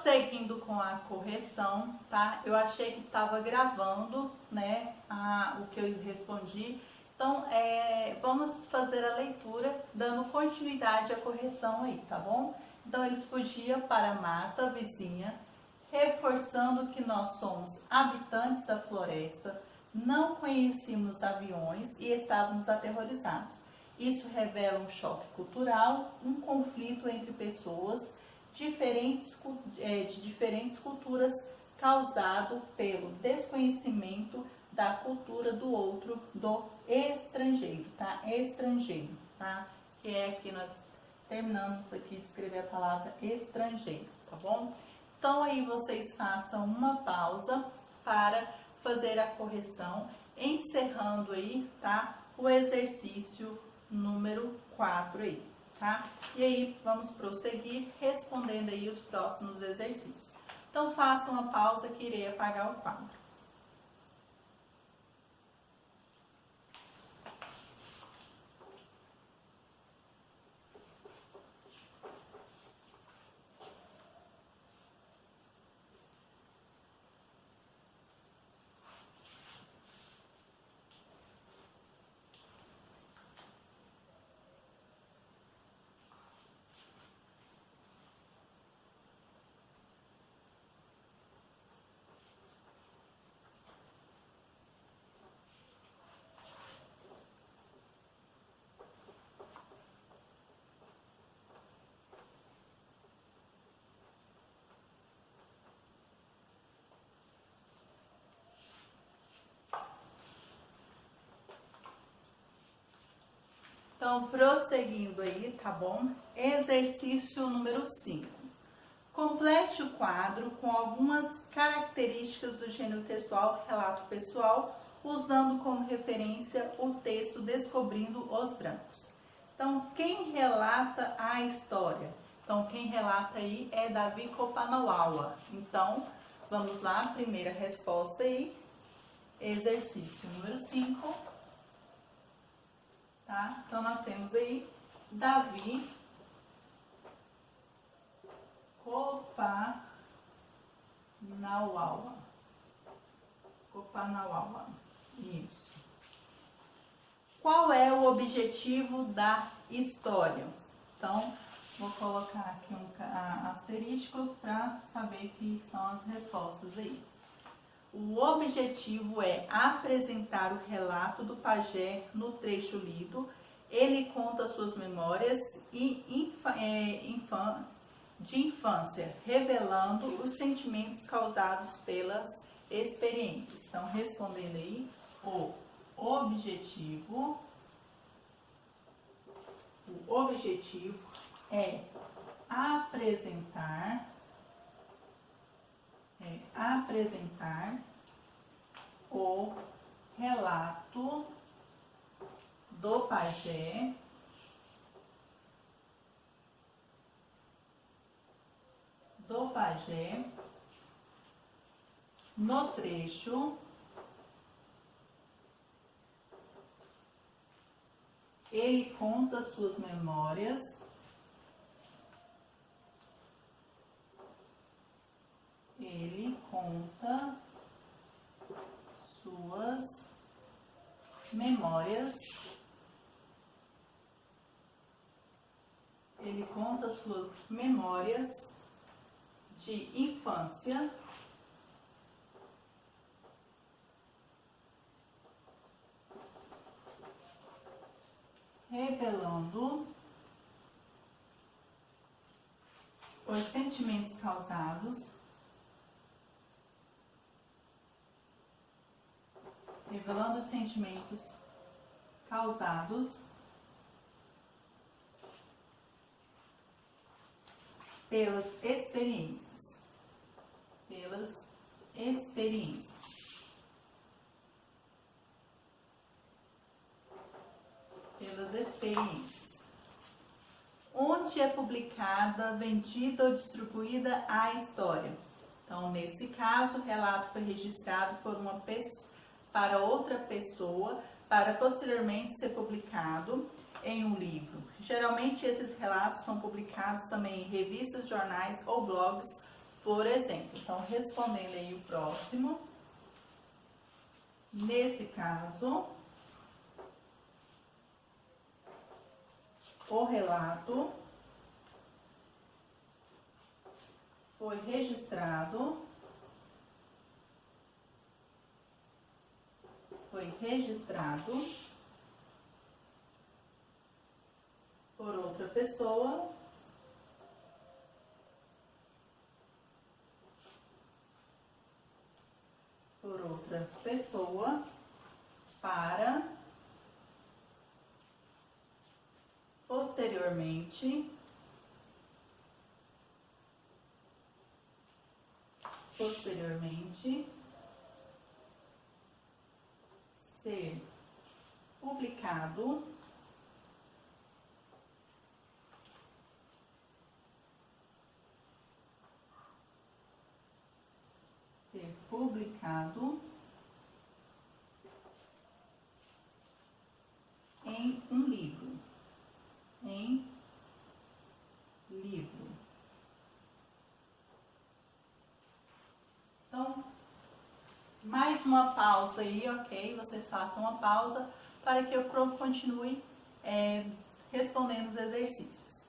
Prosseguindo com a correção, tá? Eu achei que estava gravando, né, o que eu respondi. Então, vamos fazer a leitura, dando continuidade à correção aí, tá bom? Então, eles fugiam para a mata vizinha, reforçando que nós somos habitantes da floresta, não conhecíamos aviões e estávamos aterrorizados. Isso revela um choque cultural, um conflito entre pessoas de diferentes culturas causado pelo desconhecimento da cultura do outro, do estrangeiro, tá? Estrangeiro, tá? Que é aqui nós terminamos aqui de escrever a palavra estrangeiro, tá bom? Então aí vocês façam uma pausa para fazer a correção, encerrando aí, tá? O exercício número 4 aí, tá? E aí vamos prosseguir respondendo aí os próximos exercícios. Então façam uma pausa que irei apagar o quadro. Então, prosseguindo aí, tá bom? Exercício número 5. Complete o quadro com algumas características do gênero textual relato pessoal, usando como referência o texto Descobrindo os Brancos. Então, quem relata a história? Então, quem relata aí é Davi Kopanowawa. Então, vamos lá, primeira resposta aí, exercício número 5. Tá? Então, nós temos aí Davi Kopanowawa. Isso. Qual é o objetivo da história? Então, vou colocar aqui um asterisco para saber que são as respostas aí. O objetivo é apresentar o relato do pajé no trecho lido. Ele conta suas memórias de infância, revelando os sentimentos causados pelas experiências. Então, respondendo aí, o objetivo é apresentar o relato do pajé no trecho ele conta suas memórias Ele conta suas memórias de infância revelando os sentimentos causados pelas experiências. Onde é publicada, vendida ou distribuída a história? Então, nesse caso, o relato foi registrado por uma pessoa para outra pessoa, para posteriormente ser publicado em um livro. Geralmente, esses relatos são publicados também em revistas, jornais ou blogs, por exemplo. Então, respondendo aí o próximo. Nesse caso, o relato foi registrado por outra pessoa para posteriormente ser publicado em um livro. Então, mais uma pausa aí, ok? Vocês façam uma pausa para que eu continue respondendo os exercícios.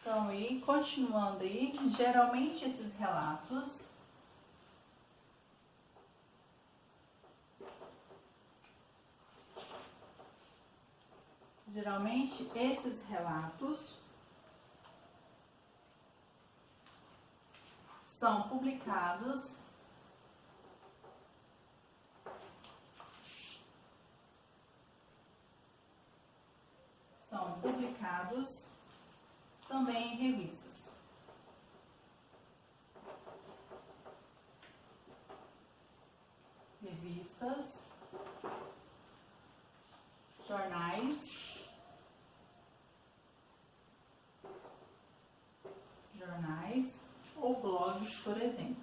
Então, aí, continuando aí, geralmente esses relatos são publicados também em revistas. Jornais ou blogs, por exemplo.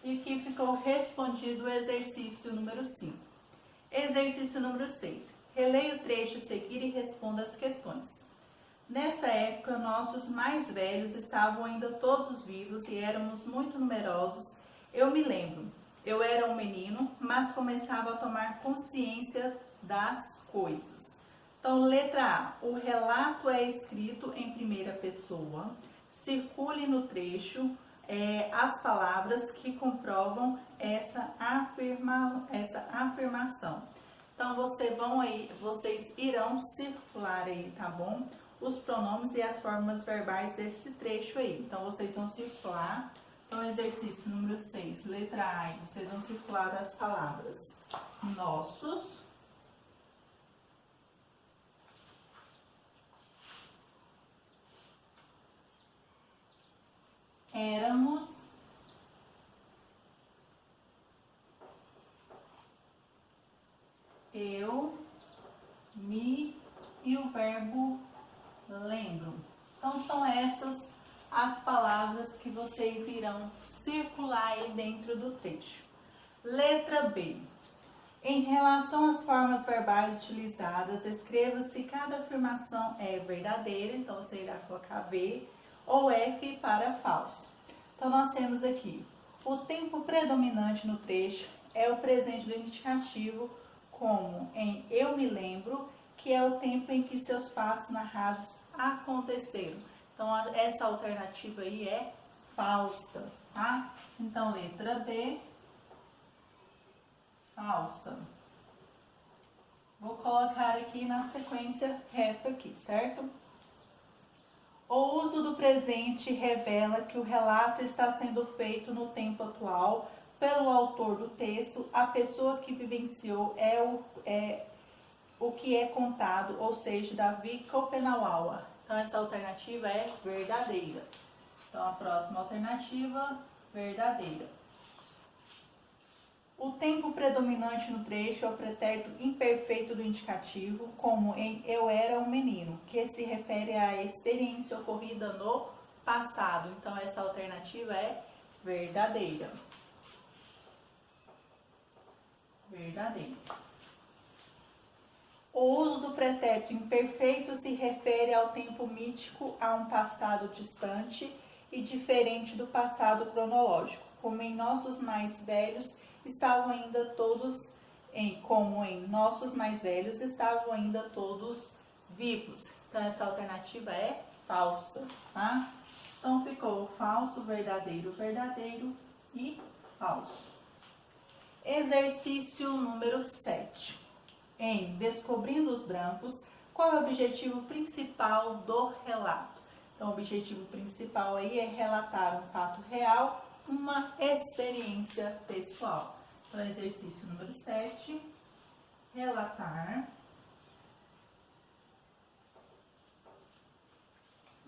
E aqui ficou respondido o exercício número 5. Exercício número 6. Releia o trecho a seguir e responda as questões. Nessa época, nossos mais velhos estavam ainda todos vivos e éramos muito numerosos. Eu me lembro, eu era um menino, mas começava a tomar consciência das coisas. Então, letra A. O relato é escrito em primeira pessoa. Circule no trecho as palavras que comprovam essa afirmação. Então, vocês irão circular aí, tá bom? Os pronomes e as formas verbais desse trecho aí. Então, vocês vão circular. Então, exercício número 6, letra A, vocês vão circular as palavras nossos, éramos, eu, me e o verbo lembro. Então, são essas as palavras que vocês irão circular aí dentro do trecho. Letra B. Em relação às formas verbais utilizadas, escreva se cada afirmação é verdadeira, então você irá colocar V, ou F para falso. Então, nós temos aqui O tempo predominante no trecho é o presente do indicativo, como em eu me lembro, que é o tempo em que seus fatos narrados aconteceram. Então, essa alternativa aí é falsa, tá? Então, letra B, falsa. Vou colocar aqui na sequência reta aqui, certo? O uso do presente revela que o relato está sendo feito no tempo atual pelo autor do texto. A pessoa que vivenciou é o que é contado, ou seja, Davi Kopenhauer. Então, essa alternativa é verdadeira. Então, a próxima alternativa, verdadeira. O tempo predominante no trecho é o pretérito imperfeito do indicativo, como em eu era um menino, que se refere à experiência ocorrida no passado. Então, essa alternativa é verdadeira. Verdadeira. O uso do pretérito imperfeito se refere ao tempo mítico, a um passado distante e diferente do passado cronológico, como em nossos mais velhos estavam ainda todos nossos mais velhos estavam ainda todos vivos. Então, essa alternativa é falsa, tá? Então, ficou falso, verdadeiro, verdadeiro e falso. Exercício número 7. Em Descobrindo os Brancos, qual é o objetivo principal do relato? Então, o objetivo principal aí é relatar um fato real, uma experiência pessoal. Então, exercício número 7, relatar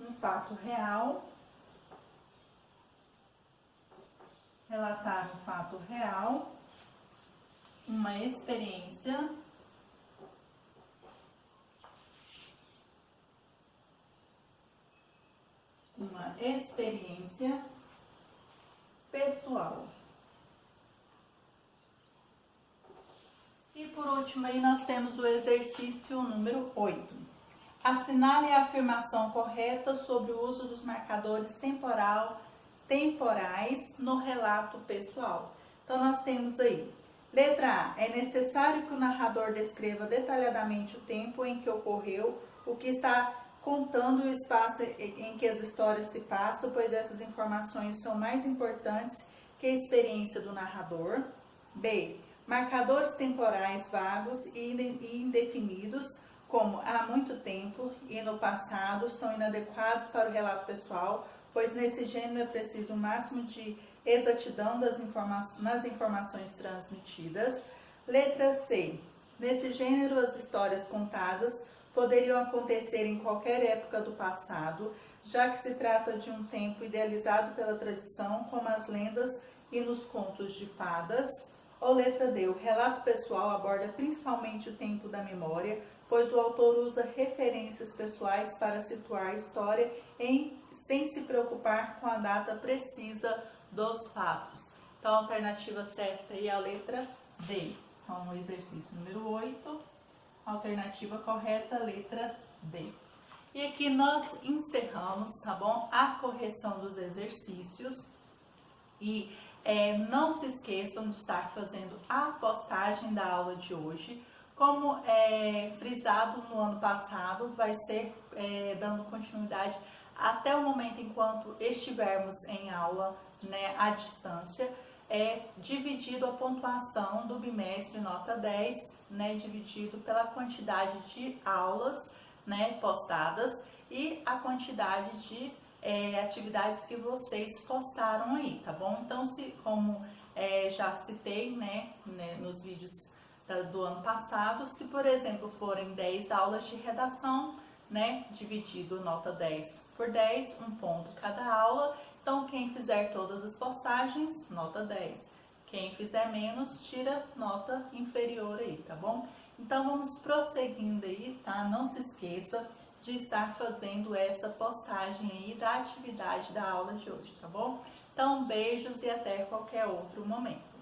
um fato real, relatar um fato real, uma experiência pessoal. E por último aí nós temos o exercício número 8. Assinale a afirmação correta sobre o uso dos marcadores temporais no relato pessoal. Então nós temos aí, letra A, é necessário que o narrador descreva detalhadamente o tempo em que ocorreu o que está contando o espaço em que as histórias se passam, pois essas informações são mais importantes que a experiência do narrador. B, marcadores temporais vagos e indefinidos, como há muito tempo e no passado, são inadequados para o relato pessoal, pois nesse gênero é preciso o máximo de exatidão nas informações transmitidas. Letra C, nesse gênero as histórias contadas poderiam acontecer em qualquer época do passado, já que se trata de um tempo idealizado pela tradição, como as lendas e nos contos de fadas. Ou letra D, o relato pessoal aborda principalmente o tempo da memória, pois o autor usa referências pessoais para situar a história sem se preocupar com a data precisa dos fatos. Então, a alternativa certa aí é a letra D. Então, o exercício número 8, alternativa correta, letra D. E aqui nós encerramos, tá bom? A correção dos exercícios. E não se esqueçam de estar fazendo a postagem da aula de hoje. Como frisado no ano passado, vai ser dando continuidade até o momento enquanto estivermos em aula, né, à distância. Dividido a pontuação do bimestre nota 10, né, dividido pela quantidade de aulas, né, postadas e a quantidade de atividades que vocês postaram aí, tá bom? Então, como já citei, né, nos vídeos do ano passado, se por exemplo forem 10 aulas de redação, né, dividido nota 10 por 10, um ponto cada aula. Então, quem fizer todas as postagens, nota 10. Quem fizer menos, tira nota inferior aí, tá bom? Então, vamos prosseguindo aí, tá? Não se esqueça de estar fazendo essa postagem aí da atividade da aula de hoje, tá bom? Então, beijos e até qualquer outro momento.